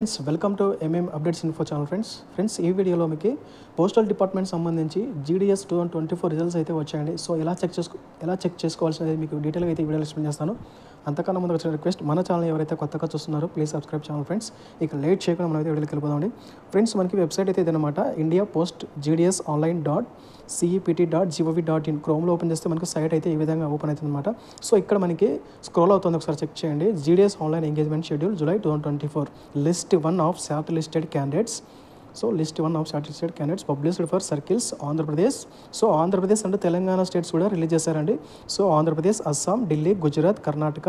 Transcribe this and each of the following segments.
Friends welcome to updates info channel friends ఈ వీడియోలో మీకు పోస్టల్ డిపార్ట్మెంట్ సంబంధించి జీడీఎస్ 2024 రిజల్ట్స్ అయితే వచ్చాయండి. సో ఎలా చెక్ చేసుకోవాల్సినది మీకు డీటెయిల్గా అయితే ఈ వీడియోలో ఎక్స్ప్లెయిన్ చేస్తాను. అంతకన్నా ముందు వచ్చిన రిక్వెస్ట్, మన ఛానల్ ఎవరైతే కొత్తగా చూస్తున్నారో ప్లీజ్ సబ్స్క్రైబ్ ఛానల్ ఫ్రెండ్స్. ఇక లేట్ చేయకుండా మనం అయితే వీడియోకి వెళ్ళిపోదామండి. ఫ్రెండ్స్ మనకి వెబ్సైట్ అయితే ఇదనమాట, India post GDS online .cept.gov.in. క్రోమ్లో ఓపెన్ చేస్తే మనకి సైట్ అయితే ఈ విధంగా ఓపెన్ అవుతుంది అనమాట. సో ఇక్కడ మనకి స్క్రోల్ అవుతుంది, ఒకసారి చెక్ చేయండి. GDS online engagement schedule July 2024 list 1 of short listed candidates. So list 1 of short listed candidates published for circles Andhra Pradesh. So Andhra Pradesh అంటే తెలంగాణ స్టేట్స్ కూడా రిలీజ్ చేశారండి. So Andhra Pradesh, Assam, Delhi, Gujarat, Karnataka,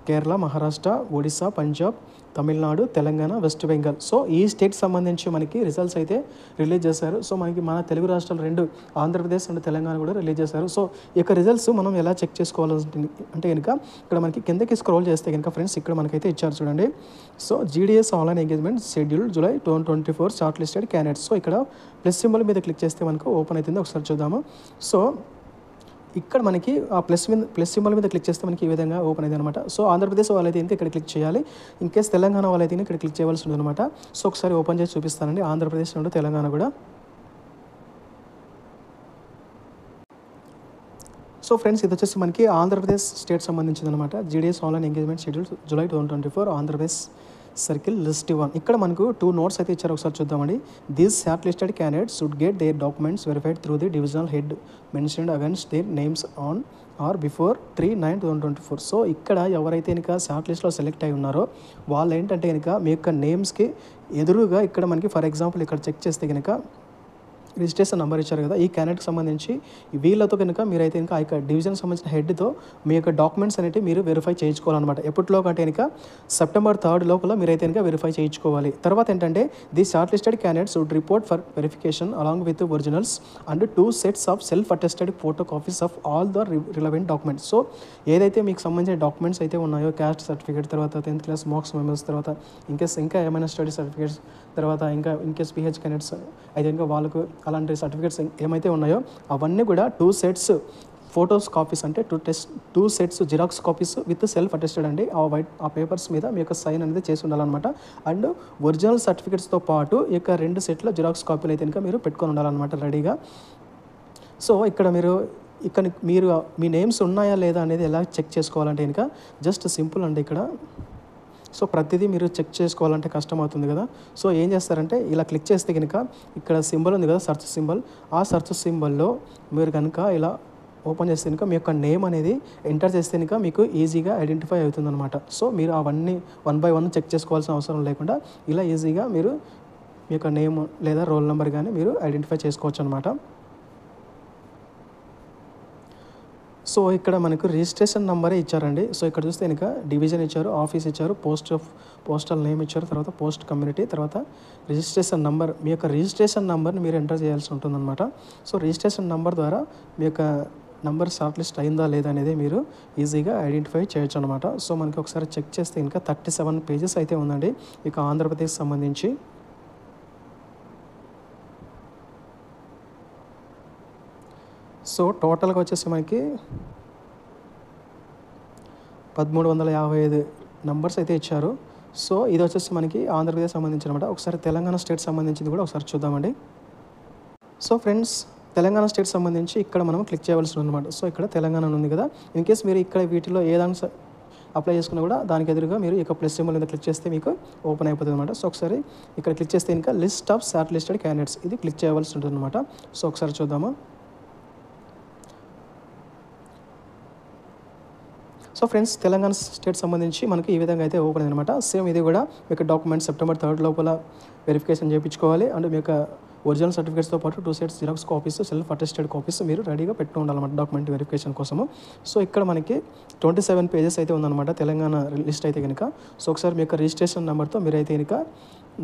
Kerala, Maharashtra, Odisha, Punjab, Tamil Nadu, Telangana, west Bengal. So ఈ స్టేట్ సంబంధించి మనకి రిజల్ట్స్ అయితే రిలీజ్ చేశారు. సో మనకి మన తెలుగు రాష్ట్రాలు రెండు, ఆంధ్రప్రదేశ్ అండ్ తెలంగాణ కూడా రిలీజ్ చేశారు. సో ఈ యొక్క రిజల్ట్స్ మనం ఎలా చెక్ చేసుకోవాలంటే కనుక ఇక్కడ మనకి కిందకి స్క్రోల్ చేస్తే కనుక ఫ్రెండ్స్ ఇక్కడ మనకైతే ఇచ్చారు చూడండి. So GDS online engagement schedule July 2024 short listed candidates. So ఇక్కడ ప్లస్ సింబల్ మీద క్లిక్ చేస్తే మనకు ఓపెన్ అవుతుంది, ఒకసారి చూద్దాము. సో ఇక్కడ మనకి ఆ ప్లస్ సింబల్ మీద క్లిక్ చేస్తే మనకి ఈ విధంగా ఓపెన్ అయింది అనమాట. సో ఆంధ్రప్రదేశ్ వాళ్ళైతే ఇంకా ఇక్కడ క్లిక్ చేయాలి, ఇన్ కేస్ తెలంగాణ వాళ్ళైతే ఇక్కడ క్లిక్ చేయవలసి ఉంది అనమాట. సో ఒకసారి ఓపెన్ చేసి చూపిస్తానండి, ఆంధ్రప్రదేశ్ నుండి తెలంగాణ కూడా. సో ఫ్రెండ్స్ ఇది వచ్చేసి మనకి ఆంధ్రప్రదేశ్ స్టేట్ సంబంధించింది అనమాట. GDS online engagement schedule July 2024 Andhra Pradesh circle list 1. ఇక్కడ మనకు 2 నోట్స్ అయితే ఇచ్చారు, ఒకసారి చూద్దామండి. These short listed candidates should get their documents verified through the divisional head mentioned against their names on are before 3/9/2024. So ఇక్కడ ఎవరైతే కనుక షార్ట్ లిస్ట్లో సెలెక్ట్ అయి ఉన్నారో వాళ్ళు ఏంటంటే కనుక మీ యొక్క నేమ్స్కి ఎదురుగా ఇక్కడ మనకి ఫర్ ఎగ్జాంపుల్ ఇక్కడ చెక్ చేస్తే కనుక రిజిస్ట్రేషన్ నెంబర్ ఇచ్చారు కదా, ఈ క్యాండిడేట్కి సంబంధించి వీళ్ళతో కనుక మీరైతే ఇంకా ఆ యొక్క డివిజన్ సంబంధించిన హెడ్తో మీ యొక్క డాక్యుమెంట్స్ అనేవి మీరు వెరిఫై చేయించుకోవాలన్నమాట. ఎప్పటిలో కంటే కనుక September 3 లోపల మీరైతే కనుక వెరిఫై చేయించుకోవాలి. తర్వాత ఏంటంటే the shortlisted candidates would report for verification along with originals and 2 sets of self attested photocopies of all the relevant documents. So ఏదైతే మీకు సంబంధించిన డాక్యుమెంట్స్ అయితే ఉన్నాయో, క్యాస్ట్ సర్టిఫికేట్, తర్వాత 10th క్లాస్ మార్క్స్ మెమోస్, తర్వాత ఇంకా ఏమైనా study certificates, తర్వాత ఇంకా ఇన్కేస్ PH క్యాండిడేట్స్ అయితే ఇంకా వాళ్ళకు అలాంటి సర్టిఫికేట్స్ ఏమైతే ఉన్నాయో అవన్నీ కూడా 2 sets ఫోటోస్ కాపీస్, అంటే 2 sets xerox copies with self attested అండి. ఆ పేపర్స్ మీద మీ యొక్క సైన్ అనేది చేసి ఉండాలన్నమాట. అండ్ ఒరిజినల్ సర్టిఫికేట్స్తో పాటు ఈ యొక్క 2 సెట్ల జిరాక్స్ కాపీలు అయితే ఇంకా మీరు పెట్టుకొని ఉండాలన్నమాట రెడీగా. సో ఇక్కడ మీరు మీ నేమ్స్ ఉన్నాయా లేదా అనేది ఎలా చెక్ చేసుకోవాలంటే ఇంకా జస్ట్ సింపుల్ అండి ఇక్కడ. సో ప్రతిదీ మీరు చెక్ చేసుకోవాలంటే కష్టం అవుతుంది కదా. సో ఏం చేస్తారంటే ఇలా క్లిక్ చేస్తే కనుక ఇక్కడ సింబల్ ఉంది కదా, సెర్చ్ సింబల్. ఆ సెర్చ్ సింబల్లో మీరు కనుక ఇలా ఓపెన్ చేస్తే కనుక మీ యొక్క నేమ్ అనేది ఎంటర్ చేస్తే కనుక మీకు ఈజీగా ఐడెంటిఫై అవుతుందన్నమాట. సో మీరు అవన్నీ 1 by 1 చెక్ చేసుకోవాల్సిన అవసరం లేకుండా ఇలా ఈజీగా మీరు మీ యొక్క నేమ్ లేదా రోల్ నెంబర్ కానీ మీరు ఐడెంటిఫై చేసుకోవచ్చు అనమాట. సో ఇక్కడ మనకు రిజిస్ట్రేషన్ నెంబరే ఇచ్చారండి. సో ఇక్కడ చూస్తే కనుక డివిజన్ ఇచ్చారు, ఆఫీస్ ఇచ్చారు, పోస్టల్ నేమ్ ఇచ్చారు, తర్వాత పోస్ట్ కమ్యూనిటీ, తర్వాత రిజిస్ట్రేషన్ నెంబర్. మీ యొక్క రిజిస్ట్రేషన్ నెంబర్ని మీరు ఎంటర్ చేయాల్సి ఉంటుందన్నమాట. సో రిజిస్ట్రేషన్ నెంబర్ ద్వారా మీ యొక్క నెంబర్ షార్ట్ లిస్ట్ అయిందా లేదా అనేది మీరు ఈజీగా ఐడెంటిఫై చేయొచ్చు అనమాట. సో మనకి ఒకసారి చెక్ చేస్తే ఇంకా 37 pages అయితే ఉందండి ఇక ఆంధ్రప్రదేశ్ సంబంధించి. సో టోటల్గా వచ్చేసి మనకి 1355 నెంబర్స్ అయితే ఇచ్చారు. సో ఇది వచ్చేసి మనకి ఆంధ్రప్రదేశ్ సంబంధించి అనమాట. ఒకసారి తెలంగాణ స్టేట్ సంబంధించింది కూడా ఒకసారి చూద్దామండి. సో ఫ్రెండ్స్ తెలంగాణ స్టేట్ సంబంధించి ఇక్కడ మనం క్లిక్ చేయవలసి ఉందన్నమాట. సో ఇక్కడ తెలంగాణ ఉంది కదా, ఇన్ కేస్ మీరు ఇక్కడ వీటిలో ఏదైనా అప్లై చేసుకున్నా కూడా దానికి ఎదురుగా మీరు ఇక ప్లస్ సింబల్ మీద క్లిక్ చేస్తే మీకు ఓపెన్ అయిపోతుంది అనమాట. సో ఒకసారి ఇక్కడ క్లిక్ చేస్తే ఇంకా list of short listed candidates ఇది క్లిక్ చేయవలసి ఉంటుంది అనమాట. సో ఒకసారి చూద్దాము. సో ఫ్రెండ్స్ తెలంగాణ స్టేట్ సంబంధించి మనకి ఈ విధంగా అయితే ఓపెన్ అయిందనమాట. సేమ్ ఇది కూడా మీ యొక్క డాక్యుమెంట్స్ September 3 లోపల వెరిఫికేషన్ చేయించుకోవాలి. అండ్ మీ యొక్క ఒరిజినల్ సర్టిఫికేట్స్తో పాటు 2 sets xerox copies, self attested copies మీరు రెడీగా పెట్టి ఉండాలన్నమాట డాక్యుమెంట్ వెరిఫికేషన్ కోసము. సో ఇక్కడ మనకి 27 pages అయితే ఉందన్నమాట తెలంగాణ లిస్ట్ అయితే కనుక. సో ఒకసారి మీ యొక్క రిజిస్ట్రేషన్ నెంబర్తో మీరైతే కనుక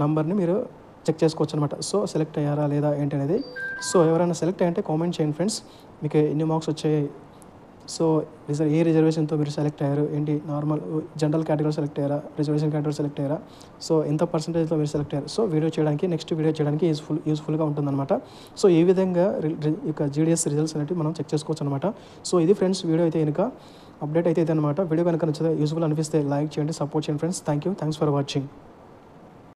నంబర్ని మీరు చెక్ చేసుకోవచ్చు అనమాట. సో సెలెక్ట్ అయ్యారా లేదా ఏంటి అనేది. సో ఎవరైనా సెలెక్ట్ అయ్యంటే కామెంట్ చేయండి ఫ్రెండ్స్, మీకు ఎన్ని మార్క్స్ వచ్చాయి, సో ఏ రిజర్వేషన్తో మీరు సెలెక్ట్ అయ్యారు, ఏంటి నార్మల్ జనరల్ కేటగిరీ సెలెక్ట్ అయ్యారా, రిజర్వేషన్ కేటగిరీ సెలెక్ట్ అయ్యారా, సో ఎంత పర్సెంటేజ్లో మీరు సెలెక్ట్ అయ్యారు. సో నెక్స్ట్ వీడియో చేయడానికి యూస్ఫుల్గా ఉంటుందన్నమాట. సో ఈ విధంగా ఇక జీడీఎస్ రిజల్ట్స్ అనేవి మనం చెక్ చేసుకోవచ్చు అనమాట. సో ఇది ఫ్రెండ్స్ వీడియో అయితే కనుక అప్డేట్ అయితే అనమాట. వీడియో కనుక నచ్చితే యూస్ఫుల్ అనిపిస్తే లైక్ చేయండి, సపోర్ట్ చేయండి ఫ్రెండ్స్. Thanks for watching.